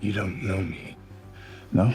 You don't know me. No?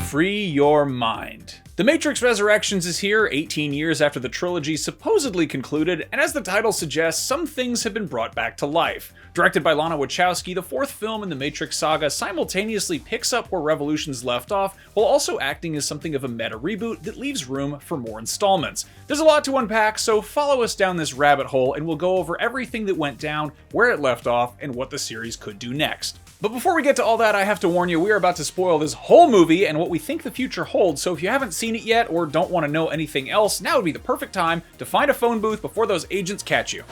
Free your mind. The Matrix Resurrections is here 18 years after the trilogy supposedly concluded, and as the title suggests, some things have been brought back to life. Directed by Lana Wachowski, the fourth film in the Matrix saga simultaneously picks up where Revolutions left off, while also acting as something of a meta reboot that leaves room for more installments. There's a lot to unpack, so follow us down this rabbit hole and we'll go over everything that went down, where it left off, and what the series could do next. But before we get to all that, I have to warn you, we are about to spoil this whole movie and what we think the future holds, so if you haven't seen it yet or don't want to know anything else, now would be the perfect time to find a phone booth before those agents catch you.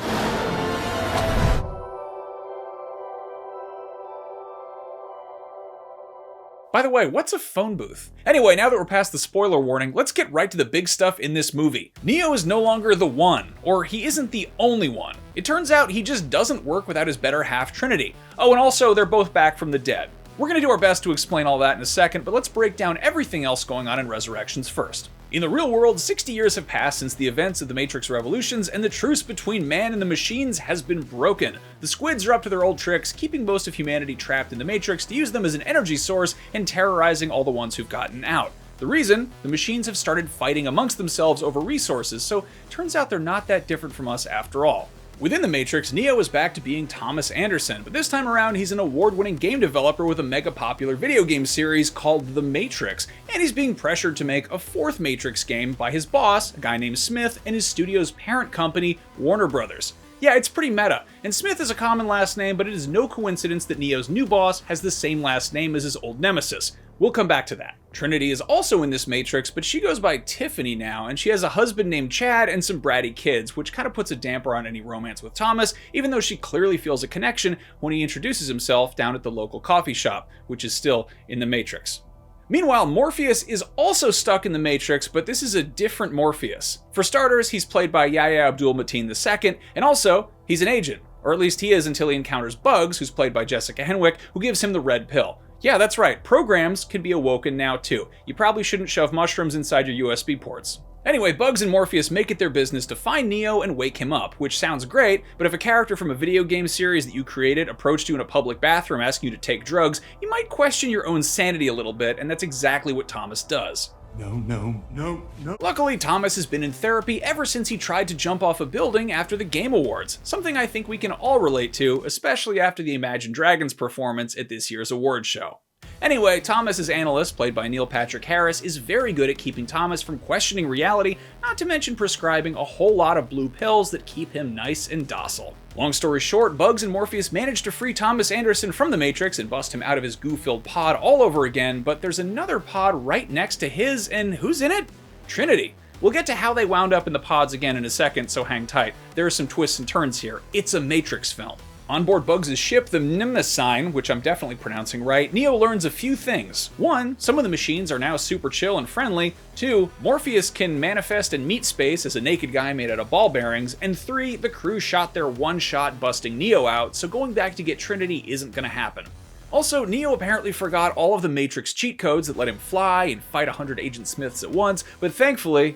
By the way, what's a phone booth? Anyway, now that we're past the spoiler warning, let's get right to the big stuff in this movie. Neo is no longer the one, or he isn't the only one. It turns out he just doesn't work without his better half Trinity. Oh, and also they're both back from the dead. We're gonna do our best to explain all that in a second, but let's break down everything else going on in Resurrections first. In the real world, 60 years have passed since the events of the Matrix Revolutions, and the truce between man and the machines has been broken. The squids are up to their old tricks, keeping most of humanity trapped in the Matrix to use them as an energy source and terrorizing all the ones who've gotten out. The reason? The machines have started fighting amongst themselves over resources, so turns out they're not that different from us after all. Within the Matrix, Neo is back to being Thomas Anderson, but this time around he's an award-winning game developer with a mega-popular video game series called The Matrix, and he's being pressured to make a fourth Matrix game by his boss, a guy named Smith, and his studio's parent company, Warner Brothers. Yeah, it's pretty meta, and Smith is a common last name, but it is no coincidence that Neo's new boss has the same last name as his old nemesis. We'll come back to that. Trinity is also in this Matrix, but she goes by Tiffany now, and she has a husband named Chad and some bratty kids, which kind of puts a damper on any romance with Thomas, even though she clearly feels a connection when he introduces himself down at the local coffee shop, which is still in the Matrix. Meanwhile, Morpheus is also stuck in the Matrix, but this is a different Morpheus. For starters, he's played by Yaha Abdul-Mteen II, and also, he's an agent. Or at least he is until he encounters Bugs, who's played by Jessica Henwick, who gives him the red pill. Yeah, that's right, programs can be awoken now too. You probably shouldn't shove mushrooms inside your USB ports. Anyway, Bugs and Morpheus make it their business to find Neo and wake him up, which sounds great, but if a character from a video game series that you created approached you in a public bathroom asking you to take drugs, you might question your own sanity a little bit, and that's exactly what Thomas does. No. Luckily, Thomas has been in therapy ever since he tried to jump off a building after the Game Awards, something I think we can all relate to, especially after the Imagine Dragons performance at this year's award show. Anyway, Thomas as Analyst, played by Neil Patrick Harris, is very good at keeping Thomas from questioning reality, not to mention prescribing a whole lot of blue pills that keep him nice and docile. Long story short, Bugs and Morpheus manage to free Thomas Anderson from the Matrix and bust him out of his goo-filled pod all over again, but there's another pod right next to his, and who's in it? Trinity. We'll get to how they wound up in the pods again in a second, so hang tight. There are some twists and turns here. It's a Matrix film. On board Bugs' ship, the Mnemosyne, which I'm definitely pronouncing right, Neo learns a few things. 1, some of the machines are now super chill and friendly. 2, Morpheus can manifest in meat space as a naked guy made out of ball bearings. And 3, the crew shot their one shot busting Neo out, so going back to get Trinity isn't gonna happen. Also, Neo apparently forgot all of the Matrix cheat codes that let him fly and fight 100 Agent Smiths at once, but thankfully...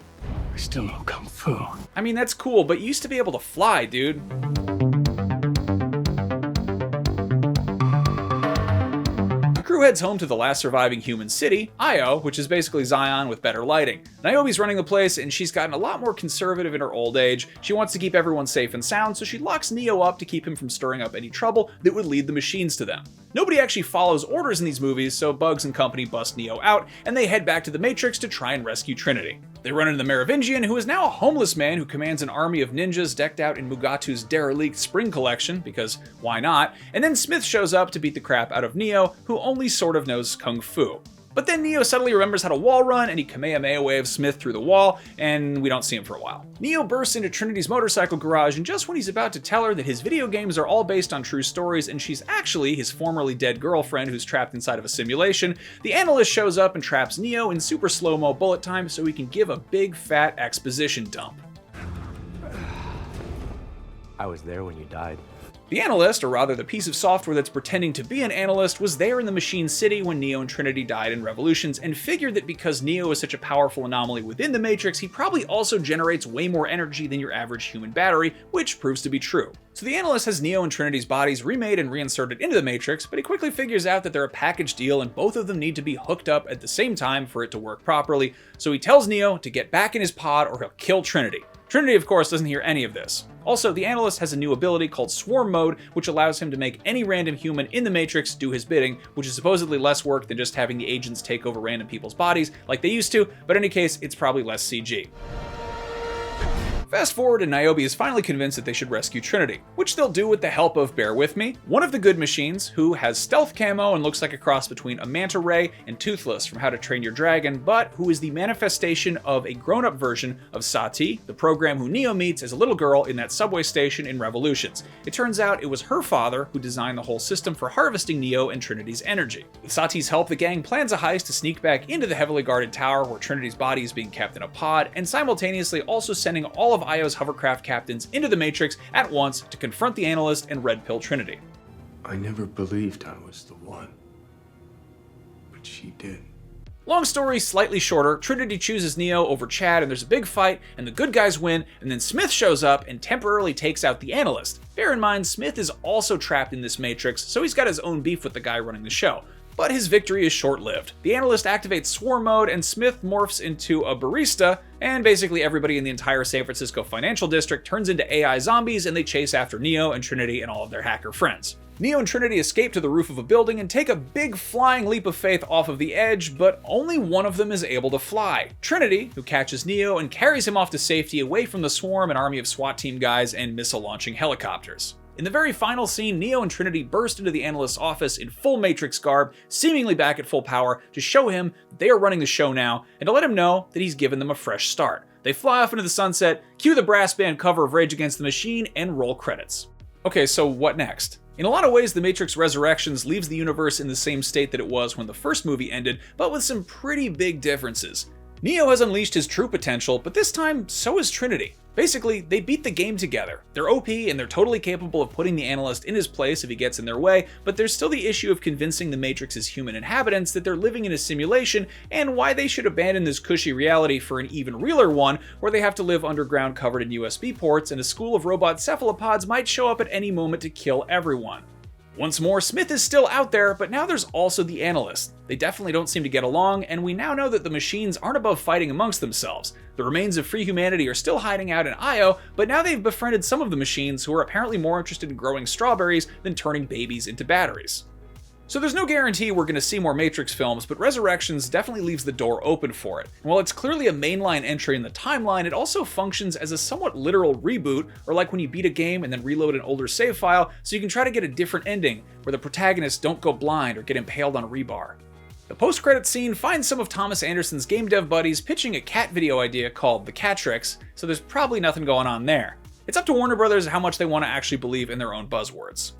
I still know Kung Fu. I mean, that's cool, but you used to be able to fly, dude. Crew heads home to the last surviving human city, Io, which is basically Zion with better lighting. Niobe's running the place, and she's gotten a lot more conservative in her old age. She wants to keep everyone safe and sound, so she locks Neo up to keep him from stirring up any trouble that would lead the machines to them. Nobody actually follows orders in these movies, so Bugs and company bust Neo out, and they head back to the Matrix to try and rescue Trinity. They run into the Merovingian, who is now a homeless man who commands an army of ninjas decked out in Mugatu's derelict spring collection, because why not? And then Smith shows up to beat the crap out of Neo, who only sort of knows Kung Fu. But then Neo suddenly remembers how to wall run, and he Kamehameha waves Smith through the wall, and we don't see him for a while. Neo bursts into Trinity's motorcycle garage, and just when he's about to tell her that his video games are all based on true stories and she's actually his formerly dead girlfriend who's trapped inside of a simulation, the Analyst shows up and traps Neo in super slow-mo bullet time so he can give a big fat exposition dump. I was there when you died. The Analyst, or rather the piece of software that's pretending to be an analyst, was there in the Machine City when Neo and Trinity died in Revolutions, and figured that because Neo is such a powerful anomaly within the Matrix, he probably also generates way more energy than your average human battery, which proves to be true. So the Analyst has Neo and Trinity's bodies remade and reinserted into the Matrix, but he quickly figures out that they're a package deal and both of them need to be hooked up at the same time for it to work properly, so he tells Neo to get back in his pod or he'll kill Trinity. Trinity, of course, doesn't hear any of this. Also, the Analyst has a new ability called Swarm Mode, which allows him to make any random human in the Matrix do his bidding, which is supposedly less work than just having the agents take over random people's bodies like they used to, but in any case, it's probably less CG. Fast forward and Niobe is finally convinced that they should rescue Trinity, which they'll do with the help of, bear with me, one of the good machines, who has stealth camo and looks like a cross between a manta ray and Toothless from How to Train Your Dragon, but who is the manifestation of a grown-up version of Sati, the program who Neo meets as a little girl in that subway station in Revolutions. It turns out it was her father who designed the whole system for harvesting Neo and Trinity's energy. With Sati's help, the gang plans a heist to sneak back into the heavily guarded tower where Trinity's body is being kept in a pod, and simultaneously also sending all of Io's hovercraft captains into the Matrix at once to confront the Analyst and Red Pill Trinity. I never believed I was the one. But she did. Long story, slightly shorter, Trinity chooses Neo over Chad and there's a big fight and the good guys win, and then Smith shows up and temporarily takes out the Analyst. Bear in mind, Smith is also trapped in this Matrix, so he's got his own beef with the guy running the show. But his victory is short-lived. The Analyst activates Swarm Mode and Smith morphs into a barista, and basically everybody in the entire San Francisco financial district turns into AI zombies and they chase after Neo and Trinity and all of their hacker friends. Neo and Trinity escape to the roof of a building and take a big flying leap of faith off of the edge, but only one of them is able to fly. Trinity, who catches Neo and carries him off to safety away from the swarm, an army of SWAT team guys and missile-launching helicopters. In the very final scene, Neo and Trinity burst into the Analyst's office in full Matrix garb, seemingly back at full power, to show him that they are running the show now, and to let him know that he's given them a fresh start. They fly off into the sunset, cue the brass band cover of Rage Against the Machine, and roll credits. Okay, so what next? In a lot of ways, The Matrix Resurrections leaves the universe in the same state that it was when the first movie ended, but with some pretty big differences. Neo has unleashed his true potential, but this time, so has Trinity. Basically, they beat the game together. They're OP and they're totally capable of putting the Analyst in his place if he gets in their way, but there's still the issue of convincing the Matrix's human inhabitants that they're living in a simulation and why they should abandon this cushy reality for an even realer one where they have to live underground covered in USB ports and a school of robot cephalopods might show up at any moment to kill everyone. Once more, Smith is still out there, but now there's also the Analyst. They definitely don't seem to get along, and we now know that the machines aren't above fighting amongst themselves. The remains of free humanity are still hiding out in Io, but now they've befriended some of the machines who are apparently more interested in growing strawberries than turning babies into batteries. So there's no guarantee we're going to see more Matrix films, but Resurrections definitely leaves the door open for it. And while it's clearly a mainline entry in the timeline, it also functions as a somewhat literal reboot, or like when you beat a game and then reload an older save file so you can try to get a different ending, where the protagonists don't go blind or get impaled on a rebar. The post-credits scene finds some of Thomas Anderson's game dev buddies pitching a cat video idea called The Catrix, so there's probably nothing going on there. It's up to Warner Brothers how much they want to actually believe in their own buzzwords.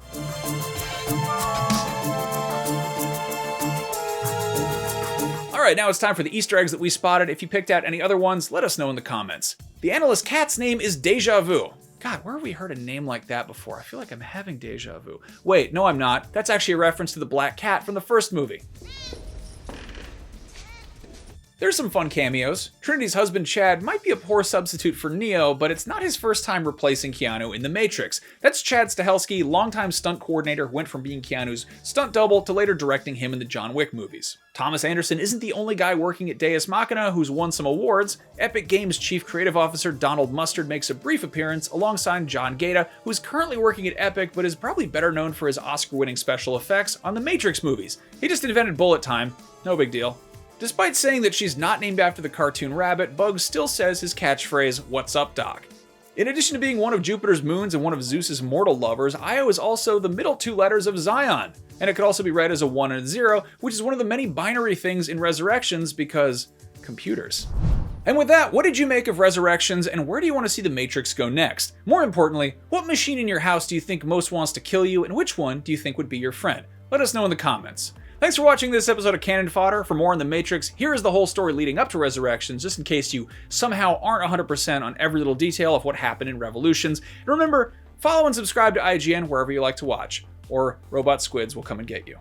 Alright, now it's time for the Easter eggs that we spotted. If you picked out any other ones, let us know in the comments. The Analyst cat's name is Deja Vu. God, where have we heard a name like that before? I feel like I'm having deja vu. Wait, no I'm not. That's actually a reference to the black cat from the first movie. There's some fun cameos. Trinity's husband Chad might be a poor substitute for Neo, but it's not his first time replacing Keanu in The Matrix. That's Chad Stahelski, longtime stunt coordinator who went from being Keanu's stunt double to later directing him in the John Wick movies. Thomas Anderson isn't the only guy working at Deus Machina who's won some awards. Epic Games Chief Creative Officer Donald Mustard makes a brief appearance alongside John Gaeta, who's currently working at Epic but is probably better known for his Oscar-winning special effects on the Matrix movies. He just invented bullet time. No big deal. Despite saying that she's not named after the cartoon rabbit, Bugs still says his catchphrase, "What's up, Doc?" In addition to being one of Jupiter's moons and one of Zeus's mortal lovers, Io is also the middle two letters of Zion, and it could also be read as a 1 and a 0, which is one of the many binary things in Resurrections because computers. And with that, what did you make of Resurrections, and where do you want to see the Matrix go next? More importantly, what machine in your house do you think most wants to kill you, and which one do you think would be your friend? Let us know in the comments. Thanks for watching this episode of Canon Fodder. For more on The Matrix, here is the whole story leading up to Resurrections, just in case you somehow aren't 100% on every little detail of what happened in Revolutions. And remember, Follow and subscribe to IGN wherever you like to watch, or robot squids will come and get you.